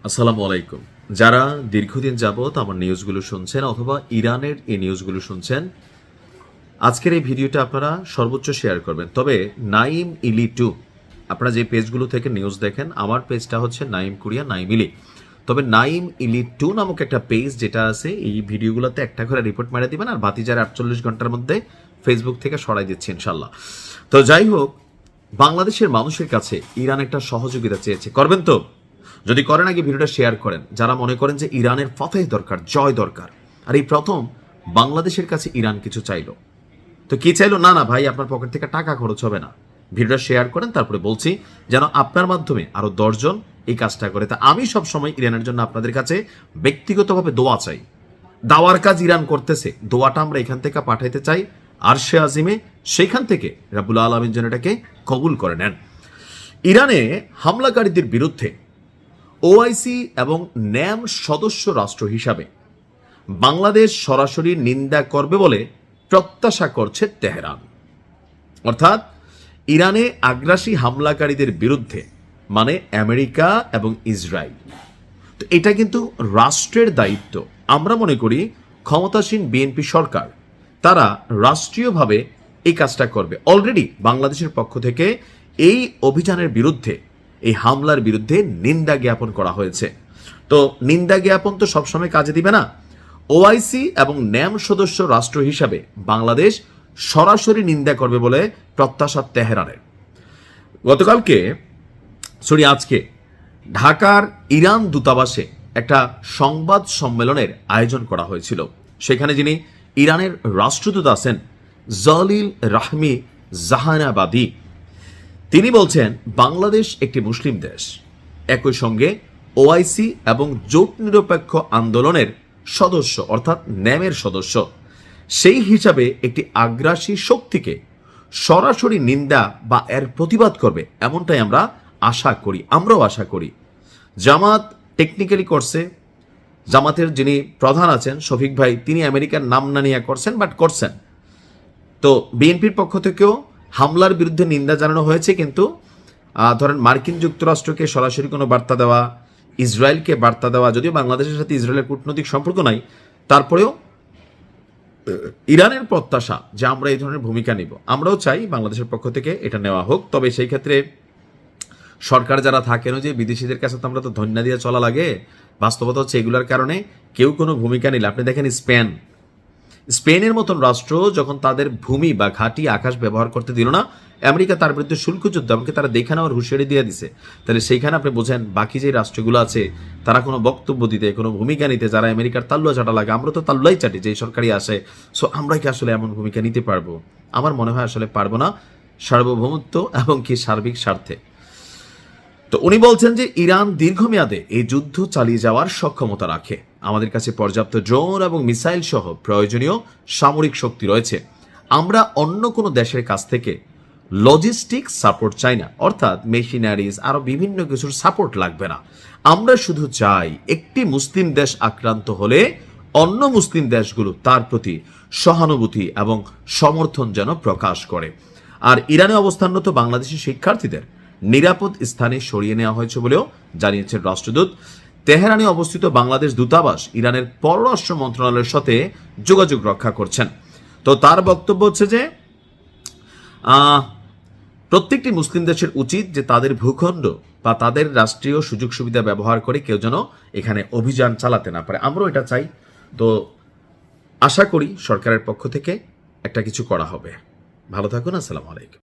আসসালামু আলাইকুম। যারা দীর্ঘদিন যাবত আমার নিউজগুলো শুনছেন অথবা ইরানের এই নিউজগুলো শুনছেন, আজকের এই ভিডিওটা আপনারা সর্বোচ্চ শেয়ার করবেন। তবে নাইম ইলি টু, আপনারা যে পেজগুলো থেকে নিউজ দেখেন, আমার পেজটা হচ্ছে নাইম কুরিয়া নাইম ইলি। তবে নাইম ইলি টু নামক একটা পেজ যেটা আছে, এই ভিডিওগুলোতে একটা করে রিপোর্ট মেরে দিবেন, আর বাতি যারা 48 ঘন্টার মধ্যে ফেসবুক থেকে সরাই দিচ্ছে ইনশাল্লাহ। তো যাই হোক, বাংলাদেশের মানুষের কাছে ইরান একটা সহযোগিতা চেয়েছে, করবেন তো? যদি করেন আগে ভিডিওটা শেয়ার করেন। যারা মনে করেন যে ইরানের ফতেহ দরকার, জয় দরকার, আর এই প্রথম বাংলাদেশের কাছে ইরান কিছু চাইলো, তো কি চাইলো? না না ভাই, আপনার পকেট থেকে টাকা খরচ হবে না, ভিডিওটা শেয়ার করেন। তারপরে বলছি যেন আপনার মাধ্যমে আরো 10 জন এই কাজটা করে। তা আমি সব সময় ইরানের জন্য আপনাদের কাছে ব্যক্তিগতভাবে দোয়া চাই। দাওয়ার কাজ ইরান করতেছে, দোয়াটা আমরা এখান থেকে পাঠাইতে চাই আরশে আজিমে, সেইখান থেকে রাব্বুল আলামিন যেন এটাকে কবুল করে নেন। ইরানে হামলাকারীদের বিরুদ্ধে ওআইসি এবং ন্যাম সদস্য রাষ্ট্র হিসাবে বাংলাদেশ সরাসরি নিন্দা করবে বলে প্রত্যাশা করছে তেহরান। অর্থাৎ ইরানে আগ্রাসী হামলাকারীদের বিরুদ্ধে, মানে আমেরিকা এবং ইসরায়েল, তো এটা কিন্তু রাষ্ট্রের দায়িত্ব। আমরা মনে করি ক্ষমতাসীন বিএনপি সরকার তারা রাষ্ট্রীয়ভাবে এই কাজটা করবে। অলরেডি বাংলাদেশের পক্ষ থেকে এই অভিযানের বিরুদ্ধে, এই হামলার বিরুদ্ধে নিন্দা জ্ঞাপন করা হয়েছে। তো নিন্দা জ্ঞাপন তো সবসময় কাজে দিবে না। ওআইসি এবং ন্যাম সদস্য রাষ্ট্র হিসাবে বাংলাদেশ সরাসরি নিন্দা করবে বলে প্রত্যাশা তেহরানের। আজকে ঢাকার ইরান দূতাবাসে একটা সংবাদ সম্মেলনের আয়োজন করা হয়েছিল। সেখানে যিনি ইরানের রাষ্ট্রদূত আছেন জলিল রাহমি জাহানাবাদী, তিনি বলছেন বাংলাদেশ একটি মুসলিম দেশ, একই সঙ্গে ওআইসি এবং জোট নিরপেক্ষ আন্দোলনের সদস্য অর্থাৎ ন্যামের সদস্য। সেই হিসাবে একটি আগ্রাসী শক্তিকে সরাসরি নিন্দা বা এর প্রতিবাদ করবে, এমনটাই আমরা আশা করি। আমরাও আশা করি। জামাত টেকনিক্যালি করছে, জামাতের যিনি প্রধান আছেন শফিক ভাই, তিনি আমেরিকার নাম না নিয়ে করছেন, বাট করছেন। তো বিএনপির পক্ষ থেকেও হামলার বিরুদ্ধে নিন্দা জানানো হয়েছে, কিন্তু ধরেন মার্কিন যুক্তরাষ্ট্রকে সরাসরি কোনো বার্তা দেওয়া, ইসরায়েলকে বার্তা দেওয়া, যদিও বাংলাদেশের সাথে ইসরায়েলের কূটনৈতিক সম্পর্ক নাই, তারপরেও ইরানের প্রত্যাশা যে আমরা এই ধরনের ভূমিকা নিব। আমরাও চাই বাংলাদেশের পক্ষ থেকে এটা নেওয়া হোক। তবে সেই ক্ষেত্রে সরকার যারা থাকেন, যে বিদেশিদের কাছে তো আমরা তো ধন্যা দিয়ে চলা লাগে, বাস্তবতা হচ্ছে এগুলোর কারণে কেউ কোনো ভূমিকা নিলে, আপনি দেখেন স্পেনের মতন রাষ্ট্র যখন তাদের ভূমি বা ঘাঁটি আকাশ ব্যবহার করতে দিল না, আমেরিকা তার বিরুদ্ধে শুল্ক যুদ্ধ, এমনকি তারা দেখে নেওয়ার হুঁশিয়ারি দিয়ে দিছে। তাহলে সেইখানে আপনি বোঝেন বাকি যে রাষ্ট্রগুলো আছে তারা কোনো বক্তব্য দিতে, কোনো ভূমিকা নিতে, যারা আমেরিকার তাল্লুয়া চাটা লাগে, আমরা তো তাল্লুয়াই চাটি যেই সরকারি আসে। সো আমরা কি আসলে এমন ভূমিকা নিতে পারবো? আমার মনে হয় আসলে পারবো না, সার্বভৌমত্ব এবং কি সার্বিক স্বার্থে। তো উনি বলছেন যে ইরান দীর্ঘমেয়াদে এই যুদ্ধ চালিয়ে যাওয়ার সক্ষমতা রাখে, আমাদের কাছে পর্যাপ্ত ড্রোন এবং মিসাইল সহ প্রয়োজনীয় সামরিক শক্তি রয়েছে। আমরা অন্য কোনো দেশের কাছ থেকে লজিস্টিক সাপোর্ট চাই না, অর্থাৎ মেশিনারিজ আরো বিভিন্ন কিছুর সাপোর্ট লাগবে না। আমরা শুধু চাই একটি মুসলিম দেশ আক্রান্ত হলে অন্য মুসলিম দেশগুলো তার প্রতি সহানুভূতি এবং সমর্থন যেন প্রকাশ করে। আর ইরানে অবস্থানরত বাংলাদেশি শিক্ষার্থীদের নিরাপদ স্থানে সরিয়ে নেওয়া হয়েছে বলেও জানিয়েছেন রাষ্ট্রদূত। তেহরানে অবস্থিত বাংলাদেশ দূতাবাস ইরানের পররাষ্ট্র মন্ত্রণালয়ের সাথে যোগাযোগ রক্ষা করছেন। তো তার বক্তব্য হচ্ছে যে প্রত্যেকটি মুসলিম দেশের উচিত যে তাদের ভূখণ্ড বা তাদের রাষ্ট্রীয় সুযোগ সুবিধা ব্যবহার করে কেউ যেন এখানে অভিযান চালাতে না পারে। আমরাও এটা চাই। তো আশা করি সরকারের পক্ষ থেকে একটা কিছু করা হবে। ভালো থাকুন। আসসালামু আলাইকুম।